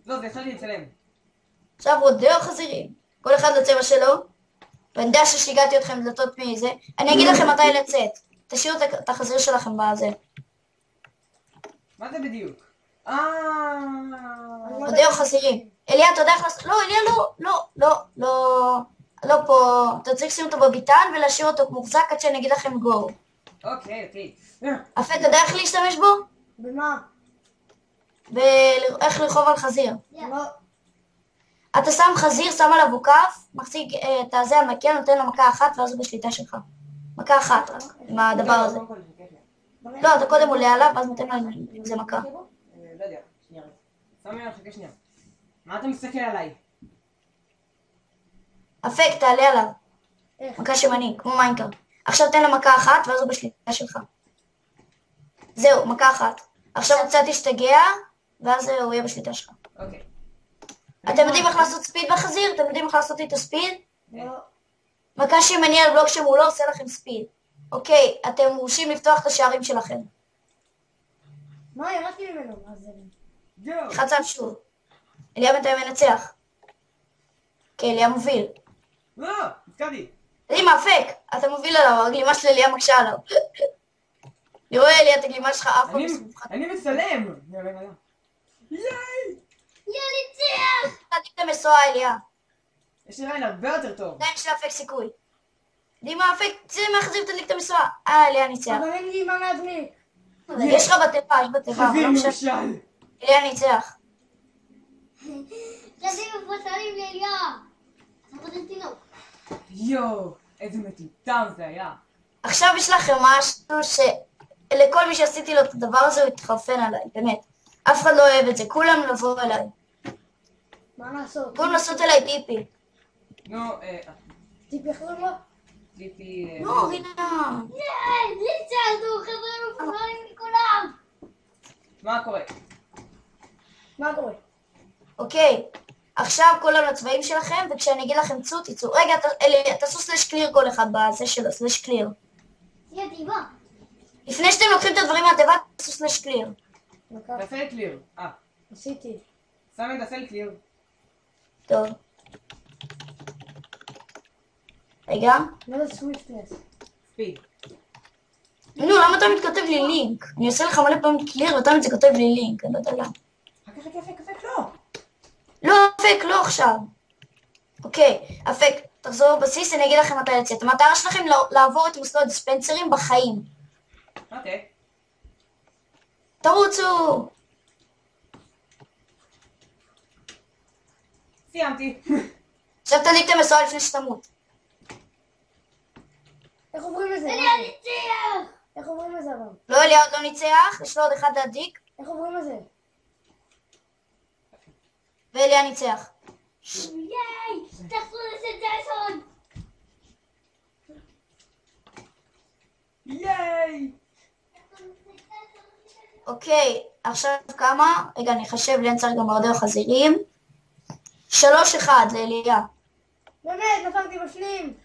לא, זה התחלתי לצלם. עכשיו רודאו חזירים. כל אחד לצבע שלו. ואני יודע ששיגעתי אתכם דלתות מזה. אני אגיד לכם מתי לצאת. תשאירו את החזיר שלכם בזה. מה זה בדיוק? רודאו חזירים. אליה, אתה יודע איך לעשות... לא, אליה לא פה. אתה צריך לשים אותו בביתן ולהשאיר אותו מוחזק עד שאני אגיד לכם גו. אוקיי. אפק, אתה יודע איך להשתמש בו? במה? ואיך לרחוב על חזיר. לא. אתה שם חזיר, שם עליו עוקף, מחזיק את הזה על מקל, נותן לו מכה אחת ואז הוא בשליטה שלך. מכה אחת רק, עם הדבר הזה. לא, אתה קודם עולה עליו ואז נותן לו עם זה מכה. לא יודע, שנייה רגע. סמי, חכה שנייה. מה אתה מסתכל עליי? אפק, תעלה עליו. איך? מכה שמני, כמו מיינקראפט. עכשיו תן לו מכה אחת ואז הוא בשליטה שלך. זהו, מכה אחת. עכשיו הוא קצת ישתגע, ואז הוא יהיה בשליטה שלך. אוקיי. אתם יודעים איך לעשות ספיד בחזיר? אתם יודעים איך לעשות איתו ספיד? לא. מכה שמני על בלוק שמולו עושה לכם ספיד. אוקיי, אתם מורשים לפתוח את השערים שלכם. מה, ירדתי ממנו, מה זה? יואו. חצב שוב. אליה בינתיים מנצח. כן, אליה מוביל. לא, נתקעתי. תראי מה, אפק, אתה מוביל עליו, הגלימה של אליה מקשה עליו. אני רואה אליה את הגלימה שלך אף פעם מסמוך. אני מצלם. ייי! ניצח! תעדיף את המסועה, אליה. יש לי רעיון הרבה יותר טוב. עדיין יש לאפק סיכוי. יודעים מה, אפק, צא מהחזיר ותדליק את המסועה. אליה ניצח. אבל אין לי מה להדליק. יש לך בטבע, יש בטבע. חזיר לא משנה. למשל. אליה ניצח. חזיר מפוצלים לאליה. אתה חוזר תינוק. יואו, איזה מטומטם זה היה. עכשיו יש לכם משהו שלכל מי שעשיתי לו את הדבר הזה הוא התחרפן עליי, באמת. אף אחד לא אוהב את זה, כולם לבוא אליי. מה לעשות? כולם לעשות אליי טיפי. נו, תפחרו לו. טיפי... לא, רינה. ניצחנו, חבר'ה מפוצלים מכולם. מה קורה? מה קורה? אוקיי, עכשיו כולם לצבעים שלכם, וכשאני אגיד לכם צאו, תצאו. רגע, תעשו סלש קליר כל אחד בזה שלו, סלש קליר. תהיה תיבה. לפני שאתם לוקחים את הדברים מהתיבה, תעשו סלש קליר. תעשה לי קליר. עשיתי. סמי, תעשה לי קליר. טוב. רגע. מה זה סוויפטנס? ספיד. נו, למה אתה מתכתב לי לינק? אני עושה לך מלא פעמים קליר ואתה מתכתב לי לינק, אני לא יודע למה. אפק, לא. לא, אפק, לא עכשיו. אוקיי, אפק, תחזור בבסיס, אני אגיד לכם מתי לצאת. המטרה שלכם לעבור את מסלול הדיספנסרים בחיים. אוקיי. תרוצו! סיימתי. עכשיו תדליק את המסועה לפני שתמות. איך עוברים לזה? אליה ניצח! איך עוברים לזה אבל? לא, אליה עוד לא ניצח, יש לו עוד אחד להדליק, איך עוברים לזה? ואליה ניצח. ייי! תחזרו לזה ג'ייסון! ייי! אוקיי, עכשיו כמה? רגע, אני אחשב לי, אני צריך גם רדיו חזירים. 3-1 לאליה. באמת, נפלתי בפנים!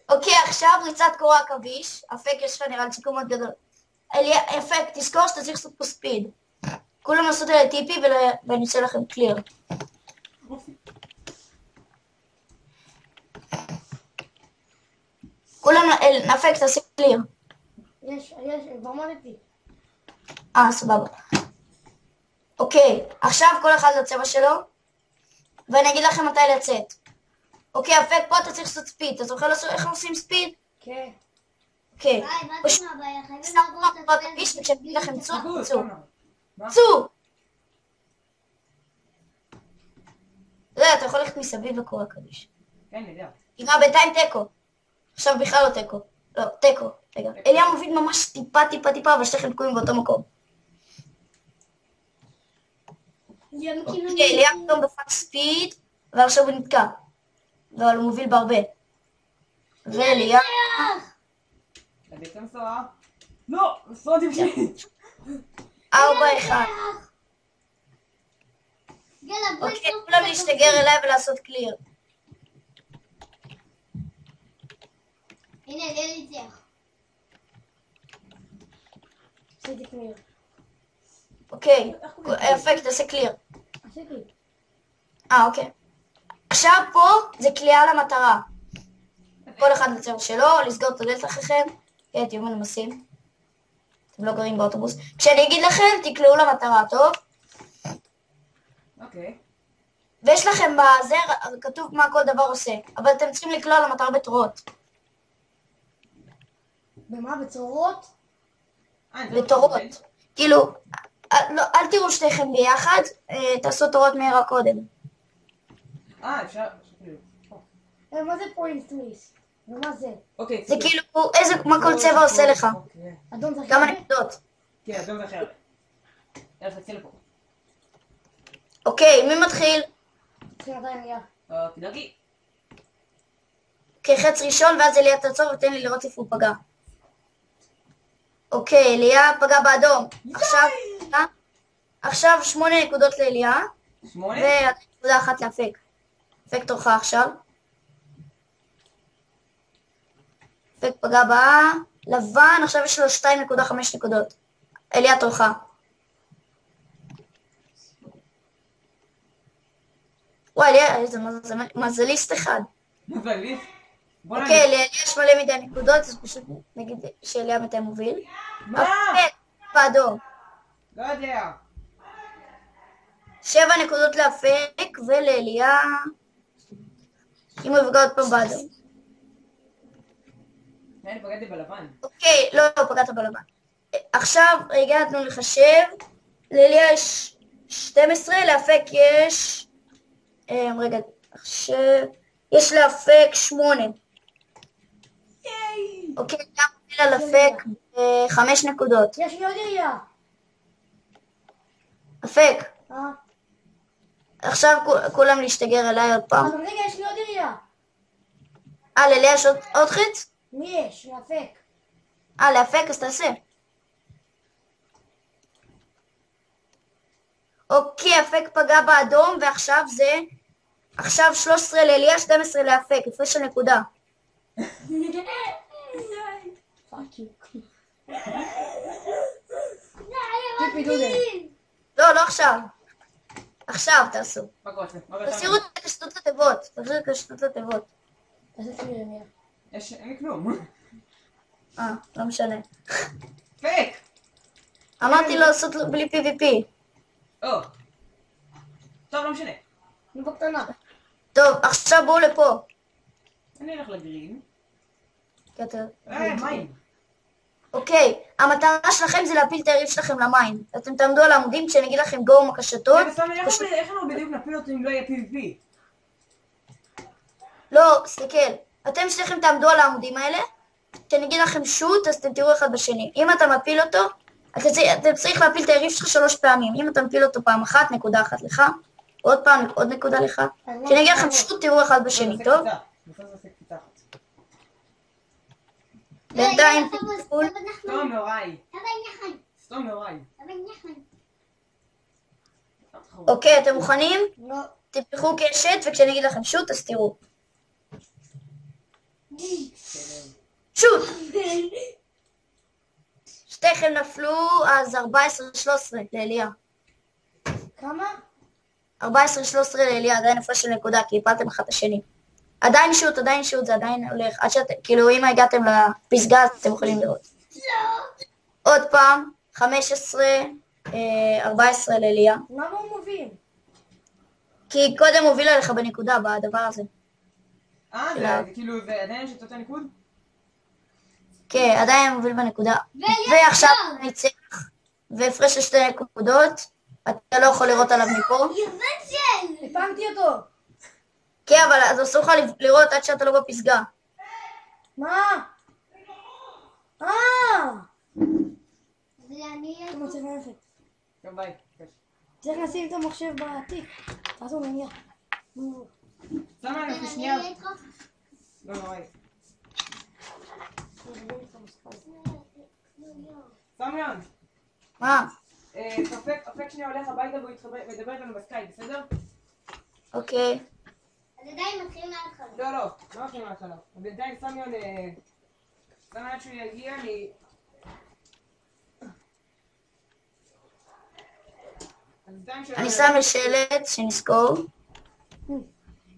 אוקיי, עכשיו ריצת קורי עכביש. אפק, יש לך נראה לי סיכום מאוד גדול. אליה, אפק, תזכור שאתה צריך לעשות פה ספיד. כולם לעשות אלה טיפי ואני אעשה לכם קליר. כולם, אפק, תעשה קליר. יש, כבר מודתי. סבבה. אוקיי, עכשיו כל אחד לצבע שלו, ואני אגיד לכם מתי לצאת. אוקיי, אפק, פה אתה צריך לעשות ספיד. אתה זוכר איך עושים ספיד? כן. אוקיי. מה זה מהבעיה? חייבים סתם לעבור את קורי עכביש, וכשאני אגיד לכם צאו, צאו. מה? צאו! אתה יודע, אתה יכול ללכת מסביב לקורי עכביש. כן, אני יודע. תראה, בינתיים תיקו. עכשיו בכלל לא תיקו. לא, תיקו. רגע. אליה מוביל ממש טיפה, אבל שתיכם תקועים באותו מקום. אוקיי, אליה פתאום בפאק ספיד, ועכשיו הוא נתקע. אבל הוא מוביל בהרבה. ואליה... תדליק את המסועה. לא, מסועה תמשיך. 4-1. אוקיי, כולם להשתגר אליי ולעשות קליר. הנה, אליה ניצח. עשיתי קליר. אוקיי, אפק, תעשה קליר. עשיתי. אוקיי. עכשיו פה זה קליעה למטרה. כל אחד בצבע שלו, לסגור את הדלת אחריכם. כן, תהיו מנומסים. אתם לא גרים באוטובוס. כשאני אגיד לכם, תקלעו למטרה, טוב? אוקיי. ויש לכם בזה, כתוב מה כל דבר עושה. אבל אתם צריכים לקלוע למטרה בתורות. במה? בצורות? בתורות. כאילו, אל תראו שתיכם ביחד, תעשו תורות מהירה קודם. אפשר... מה זה פוינט טוויסט? ומה זה? אוקיי. זה כאילו, מה כל צבע עושה לך. אדום זה כמה אחרת? נקודות. כן, אדום זה אחרת. יאללה, תצא לפה. אוקיי, מי מתחיל? צריכים עדיין נהיה. תדאגי. אוקיי, חץ ראשון, ואז אליה תעצור ותן לי לראות איפה הוא פגע. אוקיי, אליה פגע באדום. עכשיו 8 נקודות לאליה. 8? ונקודה אחת לאפק. אפק תורך עכשיו. אפק פגע בלבן, עכשיו יש לו 2.5 נקודות. אליה תורך. וואי, אליה, איזה מזליסט אחד. מזליסט? אוקיי, אליה יש מלא מדי נקודות, אז פשוט נגיד שאליה מתי מוביל. מה? אפק באדום. לא יודע. 7 נקודות לאפק ולאליה. אם הוא יפגע עוד פעם באדום. אני פגעתי בלבן. אוקיי, לא פגעת בלבן. עכשיו הגענו לחשב. לאליה יש 12, לאפק יש... רגע, עכשיו... יש לאפק 8. אוקיי, גם מוביל על אפק 5 נקודות. יש לי עוד ירייה. אפק. אה? עכשיו כולם להשתגר אליי עוד פעם. אבל רגע, יש לי עוד ירייה. לאליה יש עוד חץ? מי יש? לאפק. לאפק, אז תעשה. אוקיי, אפק פגע באדום, ועכשיו זה... עכשיו 13 לאליה, 12 לאפק, הפרש של נקודה. פאק יו. טיפי דודל. לא עכשיו. עכשיו תעשו. מה קורה לכם? תסירו את הקשתות לתיבות. תחזירו את הקשתות לתיבות. תעשה את מי למיה. אין לי כלום. לא משנה. פייק! אמרתי לו לעשות בלי PvP. טוב, לא משנה. אני בקטנה. טוב, עכשיו בואו לפה. אני אלך לגרין. מים. אוקיי, המטרה שלכם זה להפיל את היריב שלכם למים. אתם תעמדו על העמודים כשאני אגיד לכם גו עם הקשתות. איך אנחנו בדיוק נפיל אותו אם לא יהיה PvP? לא, סתכל. אתם שניכם תעמדו על העמודים האלה. כשאני אגיד לכם שוט, אז אתם תראו אחד בשני. אם אתה מפיל אותו, אתה צריך להפיל את היריב שלך 3 פעמים. אם אתה מפיל אותו פעם אחת, נקודה אחת לך. עוד פעם, עוד נקודה לך. כשאני אגיד לכם שוט, תראו אחד בשני, טוב? בינתיים תפול. סתום נוראי. סתום נוראי. אוקיי, אתם מוכנים? לא. תפתחו קשת, וכשאני אגיד לכם שוט, אז תראו. שוט! שתיכם נפלו, אז 14-13 לאליה. כמה? 14-13 לאליה, עדיין הפרש של נקודה, כי הפלתם אחד את השני. עדיין שוט, זה עדיין הולך. עד שאתם, כאילו, אם הגעתם לפסגה, אתם יכולים לראות. עוד פעם, 15-14 לאליה. למה הוא מוביל? כי קודם הובילה לך בנקודה, בדבר הזה. זה כאילו, זה עדיין יש את אותה ניקוד? כן, עדיין מוביל בנקודה. ועכשיו ניצח, והפרש של 2 נקודות. אתה לא יכול לראות עליו מפה. הפנתי אותו. כן, אבל אז אסור לך לראות עד שאתה לא בפסגה. מה? אני רוצה ללכת. טוב, ביי. צריך לשים את המחשב בתיק. תעשו מניע. שמה לנו שנייה. לא נוראי. סמיון. מה? אפק שנייה הולך הביתה והוא ידבר איתנו בסקייפ, בסדר? אוקיי. אז עדיין מתחילים מההתחלה. לא מתחילים מההתחלה. בינתיים סמיון שהוא יגיע לי... אני שם שלט שנזכור.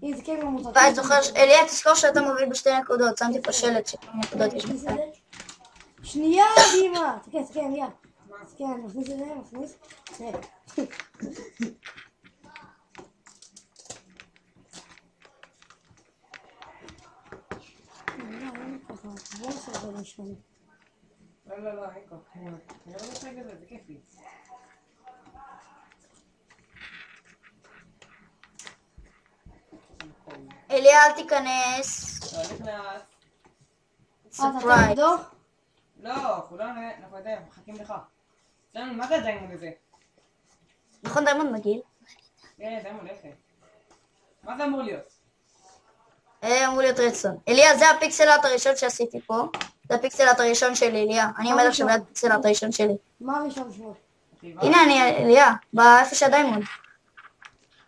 אם זה כן ממוצע. ואז זוכר, אליה תזכור שאתה מוביל בשתי נקודות, שמתי פה שלט שכמה נקודות יש מכניס את בצד. זה. שנייה, דימה. תסתכל, אליה. תסתכל, אני מכניס את זה, מכניס. בוא נעשה את זה לשמונה. לא, אין כל כך. אני לא משחק בזה, זה כיף לי. אליה אל תיכנס. לא נכנס. אתה ספרייז. תבדוק? לא, כולנו, אנחנו יודעים, מחכים לך. אצלנו, מה זה הדיימון הזה? נכון דיימונד מגעיל? כן, דיימון יפה. מה זה אמור להיות? אמור להיות רדסטון. אליה זה הפיקסלארט הראשון שעשיתי פה. זה הפיקסלארט הראשון שלי, אליה. אני עומד עכשיו ליד הפיקסלארט הראשון שלי. מה הראשון שלו? הנה אני, אליה, באיפה שהדיימונד.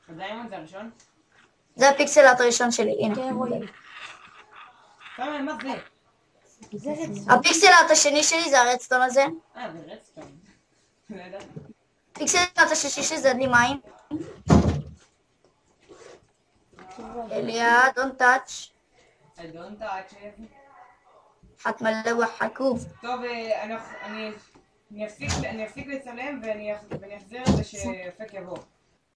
הדיימון זה הראשון? זה הפיקסלארט הראשון שלי, הנה. כן, רואים. כמה, מה זה? זה רצון. הפיקסלארט השני שלי זה הרדסטון הזה. זה רדסטון. לא ידעתי. הפיקסלארט השלישי שלי זה דלי מים. אליה, don't touch. I don't touch it. חת מלא וחכוב. טוב, אני אפסיק לצלם ואני אחזיר את זה שאפק יבוא.